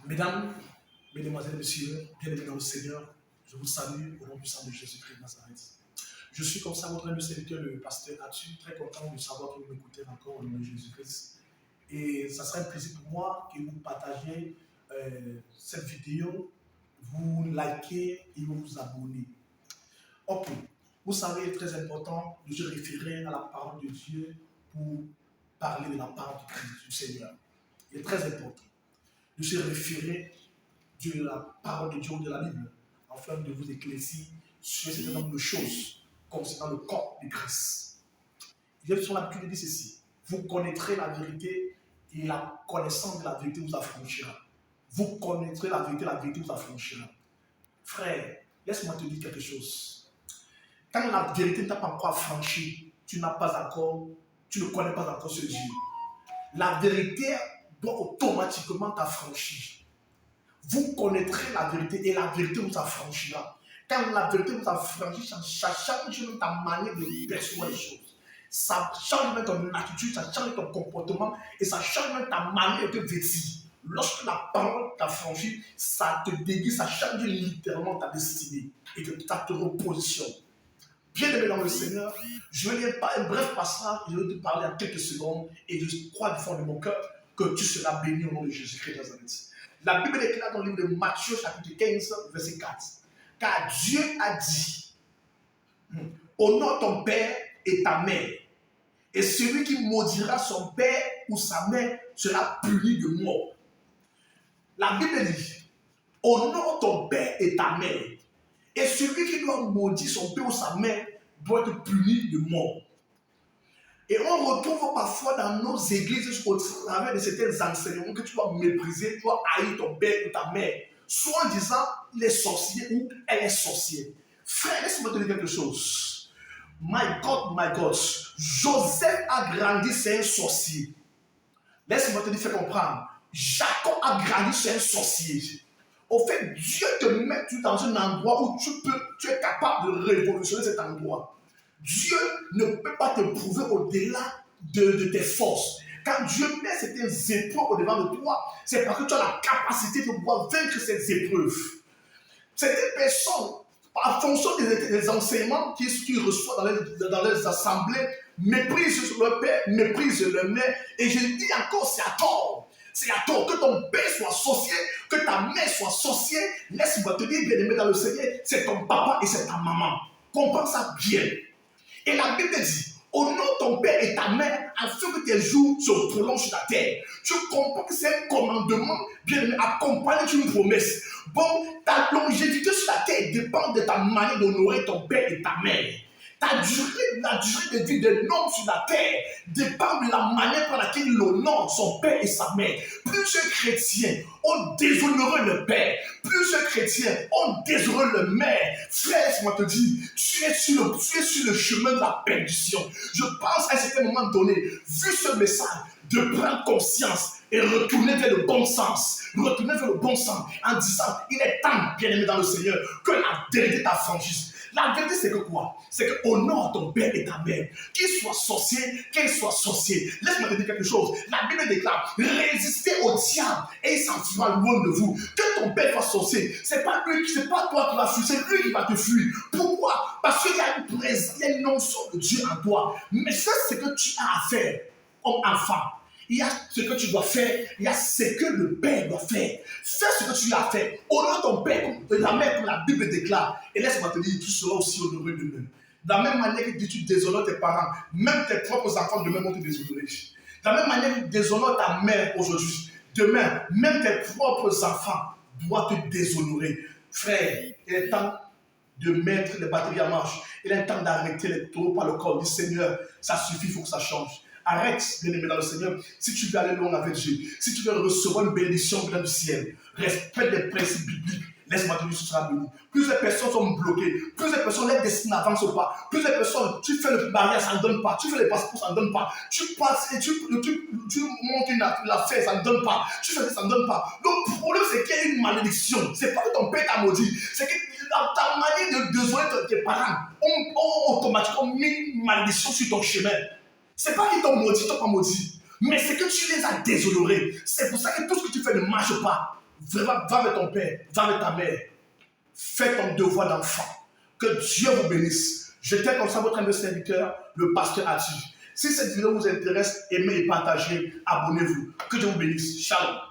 Mesdames, Mesdemoiselles, Messieurs, bien-aimés dans le Seigneur, je vous salue au nom puissant de Jésus-Christ de Nazareth. Je suis comme ça, votre ami serviteur, le pasteur Atsu, très content de savoir que vous m'écoutez encore au nom de Jésus-Christ. Et ça serait un plaisir pour moi que vous partagiez cette vidéo, vous likez et vous vous abonnez. Ok, vous savez, il est très important de se référer à la parole de Dieu pour parler de la parole de Christ, du Seigneur. Il est très important de se référer de la parole de Dieu ou de la Bible, afin de vous éclaircir sur un certain nombre de choses concernant le corps de Christ. J'ai sur l'habitude de dire ceci: vous connaîtrez la vérité et la connaissance de la vérité vous affranchira. Vous connaîtrez la vérité vous affranchira. Frère, laisse-moi te dire quelque chose. Quand la vérité ne t'a pas encore affranchi, tu ne connais pas encore ce Dieu. La vérité doit automatiquement t'affranchir. Vous connaîtrez la vérité et la vérité vous affranchira. Quand la vérité vous affranchit, ça change même ta manière de percevoir les choses. Ça change même ton attitude, ça change ton comportement et ça change même ta manière de vêtir. Lorsque la parole t'affranchit, ça te déguise, ça change littéralement ta destinée et que ça te repositionne. Bien-aimé dans le Seigneur, je vais lire un bref passage, je vais te parler en quelques secondes et je crois du fond de mon cœur que tu seras béni au nom de Jésus-Christ de Nazareth. La Bible déclare dans le livre de Matthieu, chapitre 15, verset 4. Car Dieu a dit: honore ton père et ta mère, et celui qui maudira son père ou sa mère sera puni de mort. La Bible dit: honore ton père et ta mère, et celui qui doit maudire son père ou sa mère doit être puni de mort. Et on retrouve parfois dans nos églises au travers de certains enseignements que tu dois mépriser, tu dois haïr ton père ou ta mère, soit en disant il est sorcier ou elle est sorcière. Frère, laisse-moi te dire quelque chose. My God, Joseph a grandi, c'est un sorcier. Laisse-moi te dire, fais comprendre. Jacob a grandi, c'est un sorcier. Au fait, Dieu te met dans un endroit où tu es capable de révolutionner cet endroit. Dieu ne peut pas te prouver au-delà de tes forces. Quand Dieu met certaines épreuves au-devant de toi, c'est parce que tu as la capacité de pouvoir vaincre ces épreuves. Certaines personnes, en fonction des enseignements qu'ils reçoivent dans les assemblées, méprisent leur père, méprisent leur mère. Et je dis encore, c'est à tort. C'est à tort. Que ton père soit sorcier, que ta mère soit sorcier. Laisse-moi te dire, bien-aimé dans le Seigneur, c'est ton papa et c'est ta maman. Comprends ça bien. Et la Bible dit: honore ton père et ta mère afin que tes jours se prolongent sur la terre. Tu comprends que c'est un commandement bien accompagné d'une promesse. Bon, ta longévité sur la terre dépend de ta manière d'honorer ton père et ta mère. La durée de vie de l'homme sur la terre dépend de la manière par laquelle il honore son père et sa mère. Plusieurs chrétiens ont déshonoré le père. Plusieurs chrétiens ont déshonoré le mère. Frère, laisse-moi te dire, tu es sur le chemin de la perdition. Je pense à un certain moment donné, vu ce message, de prendre conscience et retourner vers le bon sens. Retourner vers le bon sens en disant: il est temps, bien-aimé dans le Seigneur, que la vérité t'affranchisse. La vérité, c'est que quoi? C'est que honore ton père et ta mère. Qu'il soit sorcier, qu'elle soit sorcier. Laisse-moi te dire quelque chose. La Bible déclare: résistez au diable et il s'enfuira loin de vous. Que ton père soit sorcier, c'est pas toi qui vas fuir, c'est lui qui va te fuir. Pourquoi? Parce qu'il y a une présence, il y a une onction de Dieu en toi. Mais c'est ce que tu as à faire comme enfant. Il y a ce que tu dois faire, il y a ce que le père doit faire. Fais ce que tu as à faire. Honore ton père et ta mère, comme la Bible déclare. Et laisse-moi te dire, tu seras aussi honoré demain. De la même manière que tu déshonores tes parents, même tes propres enfants demain vont te déshonorer. De la même manière que tu déshonores ta mère aujourd'hui, demain, même tes propres enfants doivent te déshonorer. Frère, il est temps de mettre les batteries en marche. Il est temps d'arrêter les taureaux par le corps. Dis: Seigneur, ça suffit, il faut que ça change. Arrête, bien-aimé dans le Seigneur. Si tu veux aller loin avec Dieu, si tu veux recevoir une bénédiction du ciel, respecte les principes bibliques. Laisse-moi te dire, tu seras béni. Plusieurs personnes sont bloquées. Plusieurs personnes, les destinées n'avancent pas. Plusieurs personnes, tu fais le mariage, ça ne donne pas. Tu fais les passeports, ça ne donne pas. Tu passes et tu montes une affaire, ça ne donne pas. Tu fais ça, ça ne donne pas. Le problème, c'est qu'il y a une malédiction. C'est pas que ton père t'a maudit. C'est que ta manière de désoler tes parents ont automatiquement mis une malédiction sur ton chemin. C'est pas qu'ils t'ont maudit, ils t'ont pas maudit. Mais c'est que tu les as déshonorés. C'est pour ça que tout ce que tu fais ne marche pas. Va avec ton père, va avec ta mère. Fais ton devoir d'enfant. Que Dieu vous bénisse. J'étais comme ça votre humble serviteur, le pasteur Ati. Si cette vidéo vous intéresse, aimez et partagez. Abonnez-vous. Que Dieu vous bénisse. Shalom.